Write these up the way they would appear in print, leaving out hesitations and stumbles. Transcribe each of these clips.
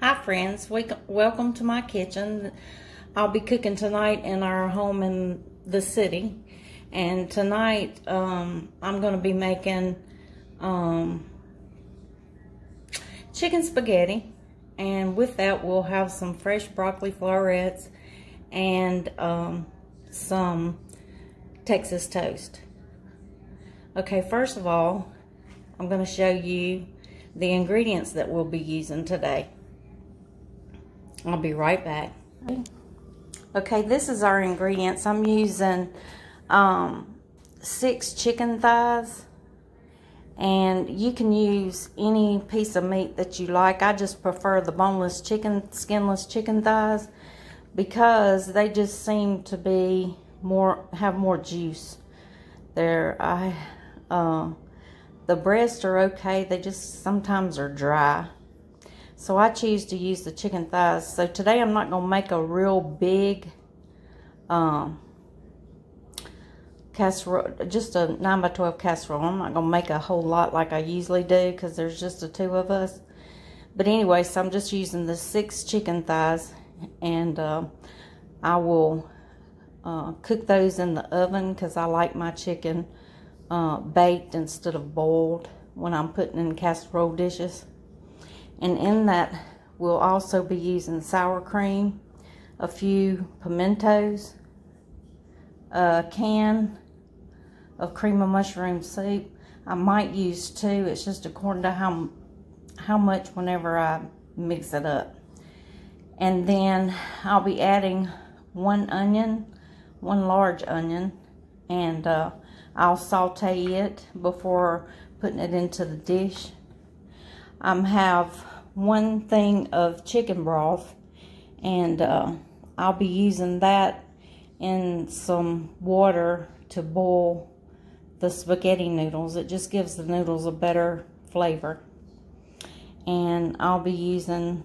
Hi friends, welcome to my kitchen. I'll be cooking tonight in our home in the city, and tonight I'm going to be making chicken spaghetti, and with that we'll have some fresh broccoli florets and some Texas toast. Okay, first of all, I'm going to show you the ingredients that we'll be using today. I'll be right back. Okay, this is our ingredients. I'm using 6 chicken thighs, and you can use any piece of meat that you like. I just prefer the boneless chicken, skinless chicken thighs, because they just seem to be have more juice. The breasts are okay, they just sometimes are dry. So I choose to use the chicken thighs. So today I'm not going to make a real big casserole, just a 9 by 12 casserole. I'm not going to make a whole lot like I usually do because there's just the 2 of us. But anyway, so I'm just using the 6 chicken thighs, and I will cook those in the oven because I like my chicken baked instead of boiled when I'm putting in casserole dishes. And in that, we'll also be using sour cream, a few pimentos, a can of cream of mushroom soup. I might use 2. It's just according to how much whenever I mix it up. And then I'll be adding 1 onion, 1 large onion, and I'll saute it before putting it into the dish. I have 1 thing of chicken broth, and I'll be using that in some water to boil the spaghetti noodles. It just gives the noodles a better flavor. And I'll be using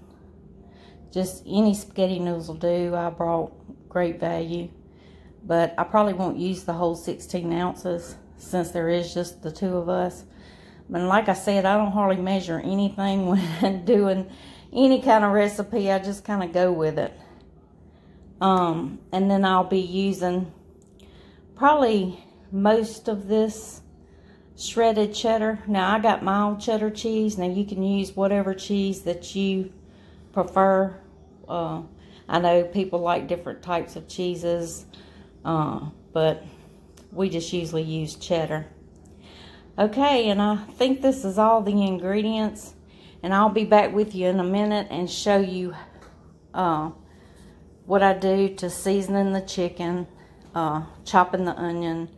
just any spaghetti noodles will do. I brought Great Value, but I probably won't use the whole 16 ounces since there is just the 2 of us. And like I said, I don't hardly measure anything when doing any kind of recipe. I just kind of go with it. And then I'll be using probably most of this shredded cheddar. Now I got mild cheddar cheese. Now you can use whatever cheese that you prefer. I know people like different types of cheeses, but we just usually use cheddar. Okay, and I think this is all the ingredients, and I'll be back with you in a minute and show you what I do to seasoning the chicken, chopping the onion,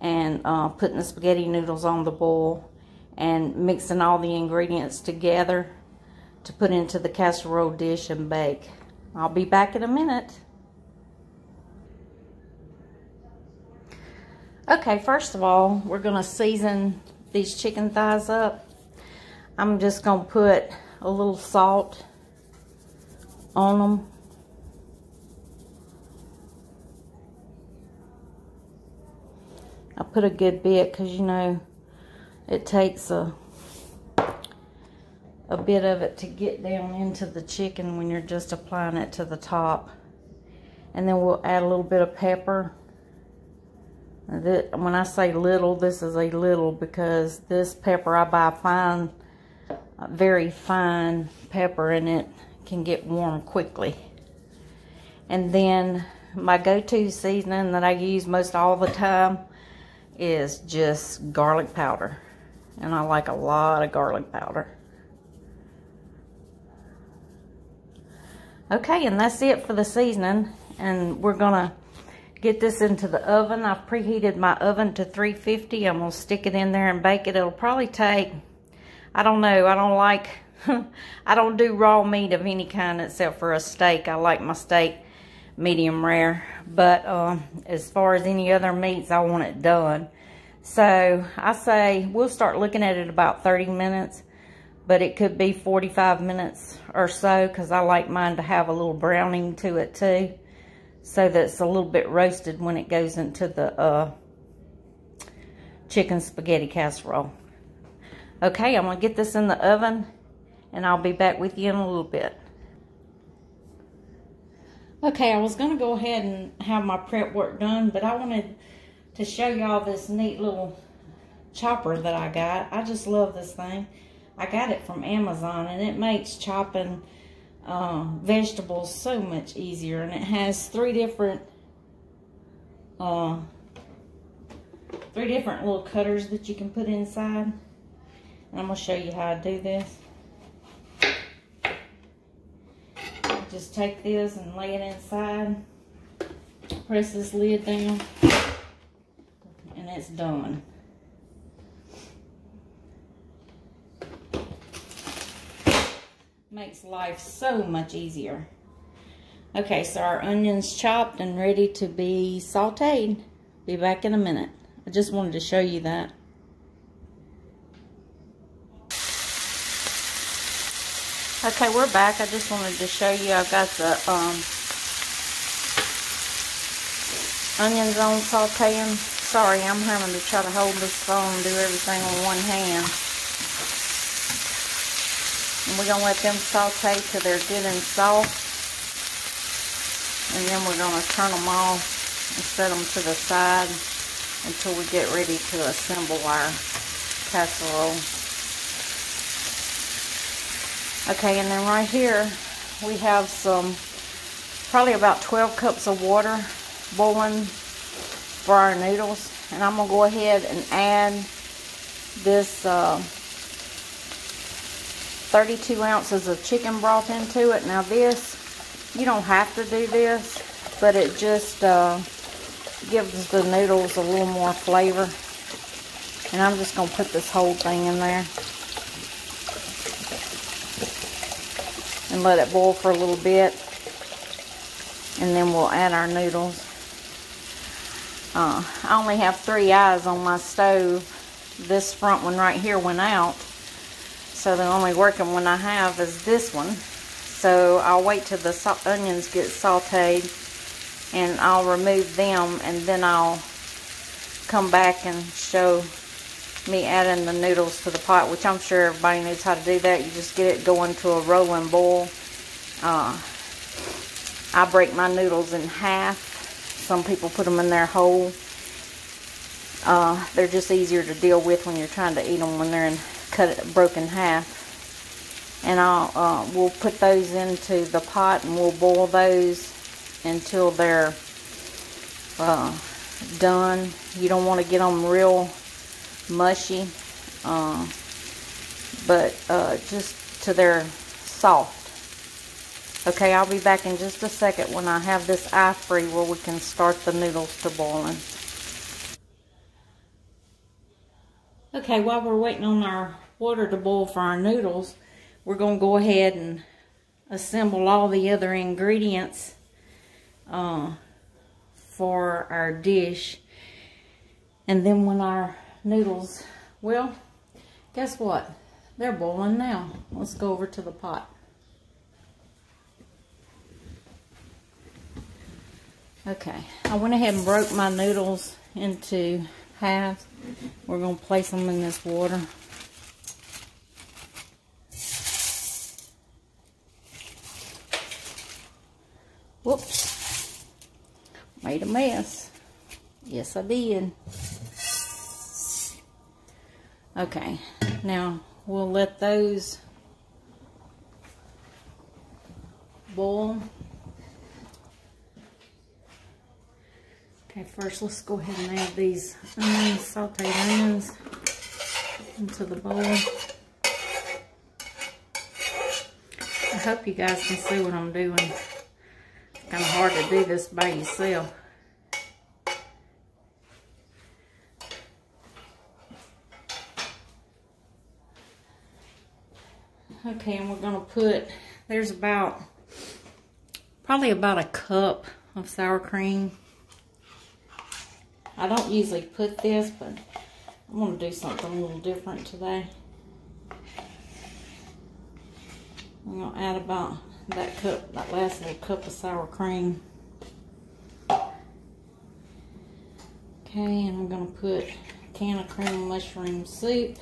and putting the spaghetti noodles on the boil, and mixing all the ingredients together to put into the casserole dish and bake. I'll be back in a minute. Okay, first of all, we're going to season these chicken thighs up. I'm just going to put a little salt on them. I put a good bit because, you know, it takes a bit of it to get down into the chicken when you're just applying it to the top. And then we'll add a little bit of pepper. When I say little, this is a little because this pepper I buy fine, very fine pepper, and it can get warm quickly. And then my go-to seasoning that I use most all the time is just garlic powder, and I like a lot of garlic powder. Okay, and that's it for the seasoning, and we're gonna get this into the oven. I've preheated my oven to 350. I'm gonna stick it in there and bake it. It'll probably take, I don't know, I don't like, I don't do raw meat of any kind except for a steak. I like my steak medium rare. But as far as any other meats, I want it done. So I say we'll start looking at it about 30 minutes, but it could be 45 minutes or so because I like mine to have a little browning to it too, so that it's a little bit roasted when it goes into the chicken spaghetti casserole. Okay, I'm going to get this in the oven, and I'll be back with you in a little bit. Okay, I was going to go ahead and have my prep work done, but I wanted to show y'all this neat little chopper that I got. I just love this thing. I got it from Amazon, and it makes chopping vegetables so much easier. And it has three different little cutters that you can put inside. And I'm going to show you how I do this. Just take this and lay it inside. Press this lid down. And it's done. Makes life so much easier. Okay, so our onions chopped and ready to be sauteed. Be back in a minute. I just wanted to show you that. Okay, we're back. I just wanted to show you I've got the onions on sauteing. Sorry, I'm having to try to hold this phone and do everything on one hand. And we're going to let them saute till they're good and soft. And then we're going to turn them off and set them to the side until we get ready to assemble our casserole. Okay, and then right here we have probably about 12 cups of water boiling for our noodles. And I'm going to go ahead and add this 32 ounces of chicken broth into it. Now this, you don't have to do this, but it just gives the noodles a little more flavor. And I'm just going to put this whole thing in there and let it boil for a little bit, and then we'll add our noodles. I only have 3 eyes on my stove. This front one right here went out, so the only working one I have is this one. So I'll wait till the onions get sauteed and I'll remove them, and then I'll come back and show me adding the noodles to the pot, which I'm sure everybody knows how to do that. You just get it going to a rolling boil. I break my noodles in half. Some people put them in there whole. They're just easier to deal with when you're trying to eat them when they're broken half. And we'll put those into the pot and we'll boil those until they're done. You don't want to get them real mushy, but just till they're soft. Okay, I'll be back in just a second when I have this eye free where we can start the noodles to boiling. Okay, while we're waiting on our water to boil for our noodles, we're going to go ahead and assemble all the other ingredients for our dish. And then when our noodles, well, guess what? They're boiling now. Let's go over to the pot. Okay, I went ahead and broke my noodles into halves. We're going to place them in this water. Whoops, made a mess. Yes, I did. Okay, now we'll let those boil. Okay, first let's go ahead and add these onions, sauteed onions into the bowl. I hope you guys can see what I'm doing. It's kind of hard to do this by yourself. Okay, and we're going to put, there's probably about a cup of sour cream. I don't usually put this, but I'm going to do something a little different today. I'm going to add about that last little cup of sour cream. Okay, and I'm going to put a can of cream of mushroom soup.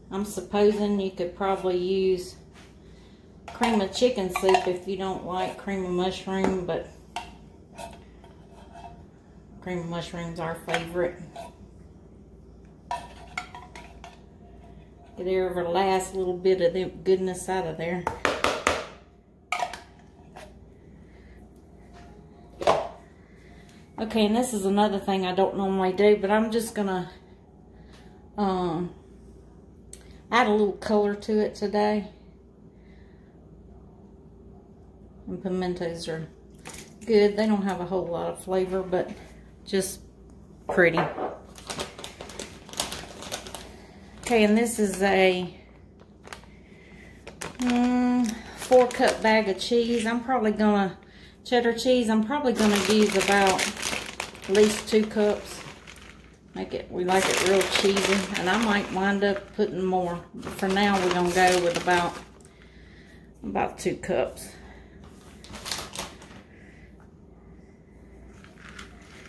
I'm supposing you could probably use cream of chicken soup if you don't like cream of mushroom, but cream of mushroom's our favorite. Get every last little bit of the goodness out of there. Okay, and this is another thing I don't normally do, but I'm just gonna add a little color to it today. And pimentos are good. They don't have a whole lot of flavor, but just pretty. Okay, and this is a 4-cup bag of cheese. Cheddar cheese, I'm probably gonna use about at least 2 cups. We like it real cheesy, and I might wind up putting more. But for now, we're gonna go with about 2 cups.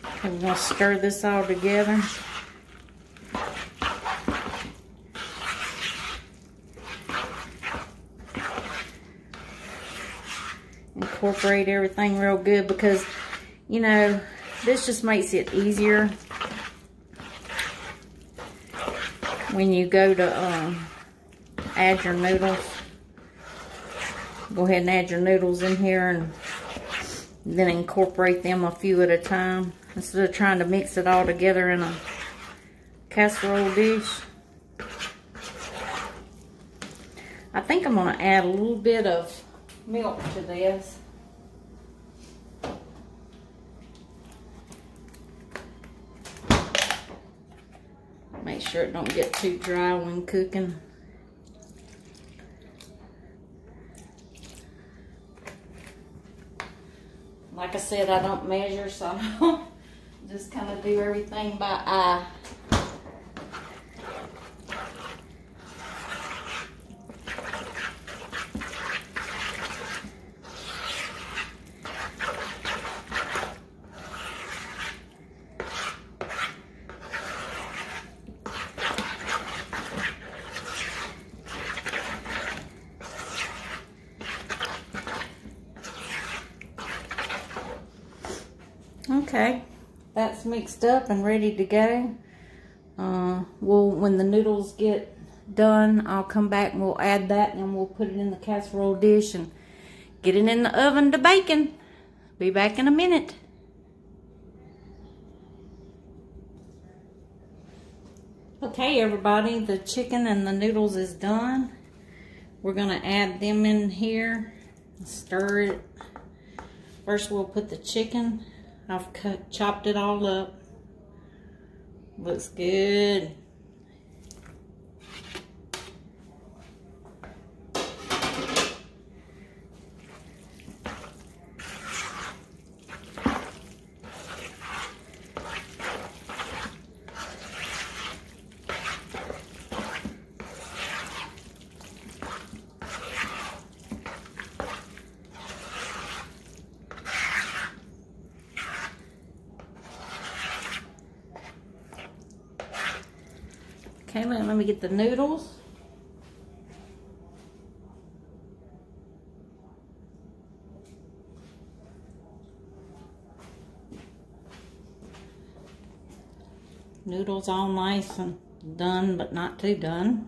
Okay, we're gonna stir this all together. Incorporate everything real good, because you know this just makes it easier when you go to add your noodles. Go ahead and add your noodles in here and then incorporate them a few at a time instead of trying to mix it all together in a casserole dish. I think I'm going to add a little bit of milk to this. Make sure it don't get too dry when cooking. Like I said, I don't measure, so I just kind of do everything by eye. Okay, that's mixed up and ready to go. When the noodles get done, I'll come back and we'll add that, and we'll put it in the casserole dish and get it in the oven to baking. Be back in a minute. Okay, everybody, the chicken and the noodles is done. We're gonna add them in here, stir it. First, we'll put the chicken. I've chopped it all up. Looks good. Okay, let me get the noodles. Noodles all nice and done, but not too done.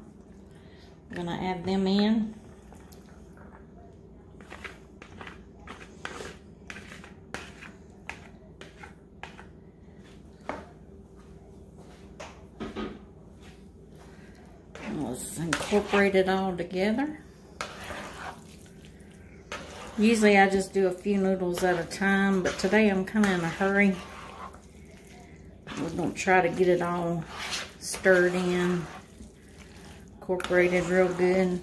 I'm gonna add them in. Let's incorporate it all together. Usually I just do a few noodles at a time, but today I'm kind of in a hurry. We're going to try to get it all stirred in, incorporated real good.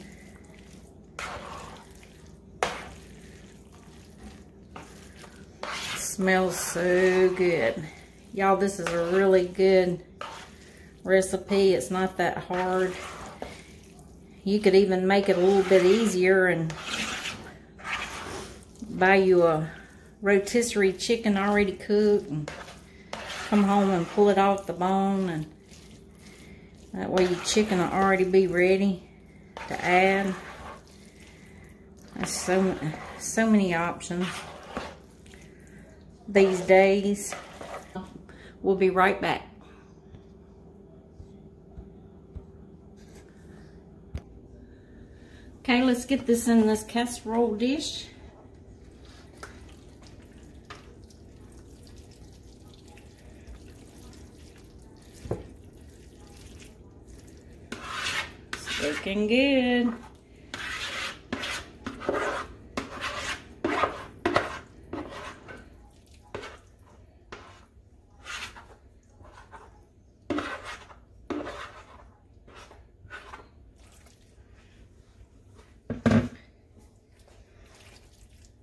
It smells so good. Y'all, this is a really good recipe. It's not that hard. You could even make it a little bit easier and buy you a rotisserie chicken already cooked and come home and pull it off the bone, and That way your chicken will already be ready to add. There's so many options these days. We'll be right back. Okay, let's get this in this casserole dish. It's looking good.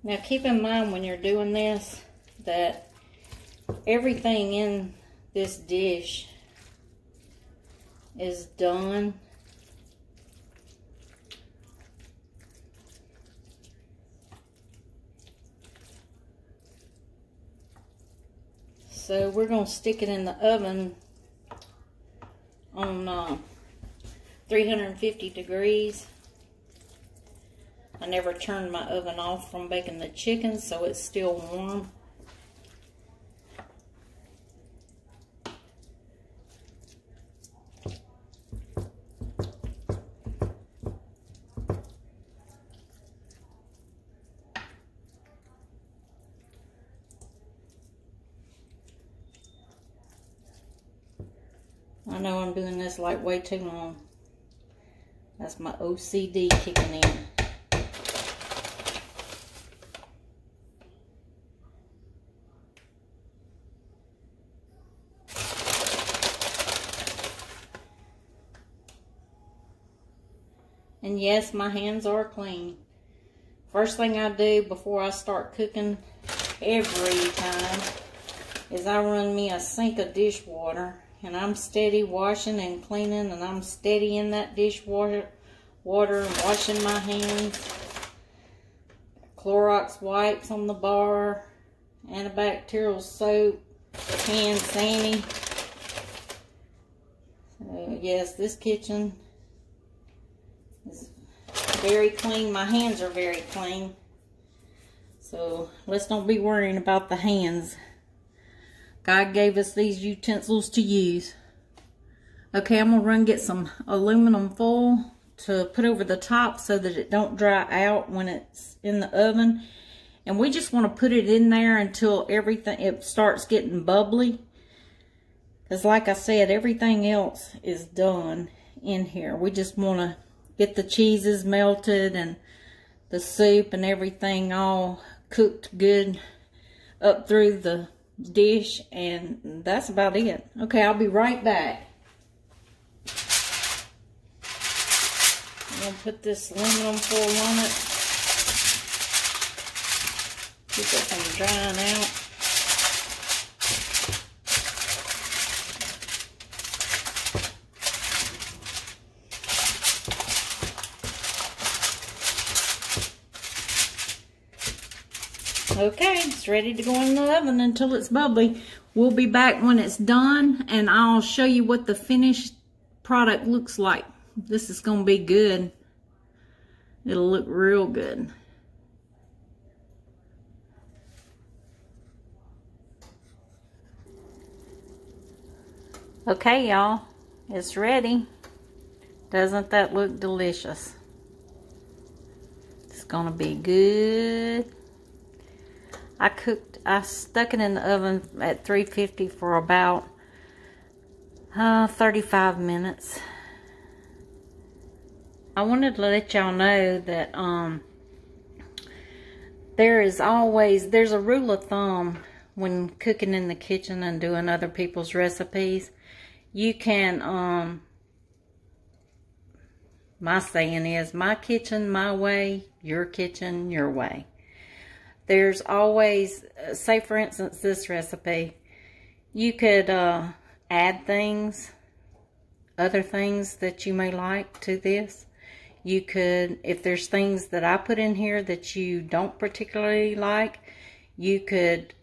Now keep in mind when you're doing this that everything in this dish is done. So we're going to stick it in the oven on 350 degrees. I never turned my oven off from baking the chicken, so it's still warm. I know I'm doing this like way too long. That's my OCD kicking in. And yes, my hands are clean. First thing I do before I start cooking every time is I run me a sink of dishwater, and I'm steady washing and cleaning, and I'm steady in that dishwater and washing my hands. Clorox wipes on the bar, antibacterial soap, hand sani. So yes, this kitchen is very clean. My hands are very clean. So let's don't be worrying about the hands. God gave us these utensils to use. Okay, I'm gonna get some aluminum foil to put over the top so that it don't dry out when it's in the oven. And we just want to put it in there until it starts getting bubbly. Because like I said, everything else is done in here. We just want to get the cheeses melted and the soup and everything all cooked good up through the dish, and that's about it. Okay, I'll be right back. I'm going to put this aluminum foil on it. Keep it from drying out. Okay, it's ready to go in the oven until it's bubbly. We'll be back when it's done, and I'll show you what the finished product looks like. This is going to be good. It'll look real good. Okay, y'all, it's ready. Doesn't that look delicious? It's going to be good. I stuck it in the oven at 350 for about 35 minutes. I wanted to let y'all know that there's a rule of thumb when cooking in the kitchen and doing other people's recipes. You can, my saying is, my kitchen, my way, your kitchen, your way. There's always, say for instance, this recipe, you could add things, other things that you may like to this. You could, if there's things that I put in here that you don't particularly like, you could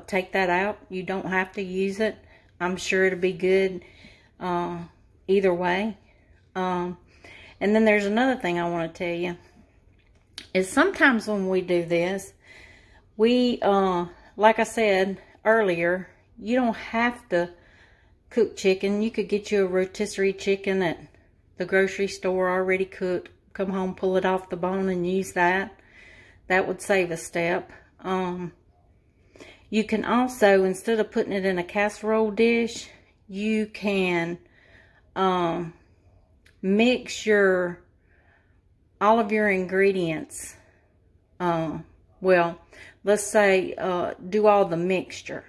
take that out. You don't have to use it. I'm sure it'll be good either way. And then there's another thing I want to tell you, is sometimes when we do this, we, like I said earlier, you don't have to cook chicken. You could get you a rotisserie chicken at the grocery store already cooked. Come home, pull it off the bone, and use that. That would save a step. You can also, instead of putting it in a casserole dish, you can mix all of your ingredients. Well, let's say do all the mixture,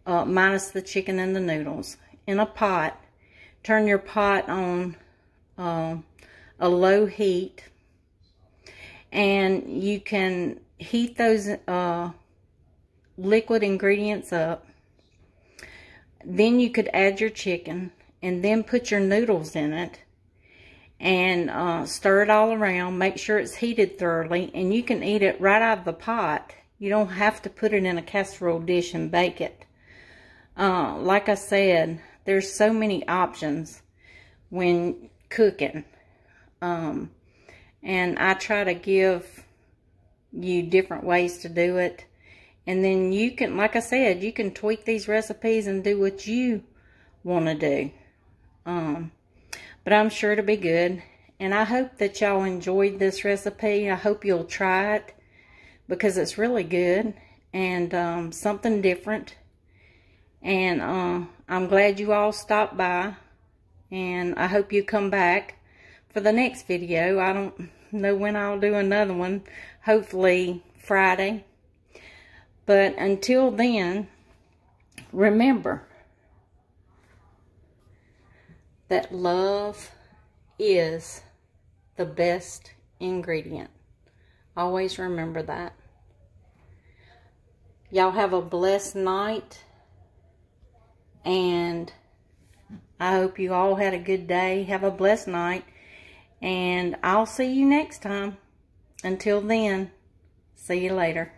minus the chicken and the noodles, in a pot. Turn your pot on a low heat, and you can heat those liquid ingredients up. Then you could add your chicken, and then put your noodles in it, and stir it all around. Make sure it's heated thoroughly, and you can eat it right out of the pot. You don't have to put it in a casserole dish and bake it. Like I said, there's so many options when cooking. And I try to give you different ways to do it. And then you can, like I said, you can tweak these recipes and do what you want to do. But I'm sure it'll be good. And I hope that y'all enjoyed this recipe. I hope you'll try it, because it's really good and something different. And I'm glad you all stopped by. And I hope you come back for the next video. I don't know when I'll do another one. Hopefully Friday. But until then, remember that love is the best ingredient. Always remember that. Y'all have a blessed night. And I hope you all had a good day. Have a blessed night. And I'll see you next time. Until then, see you later.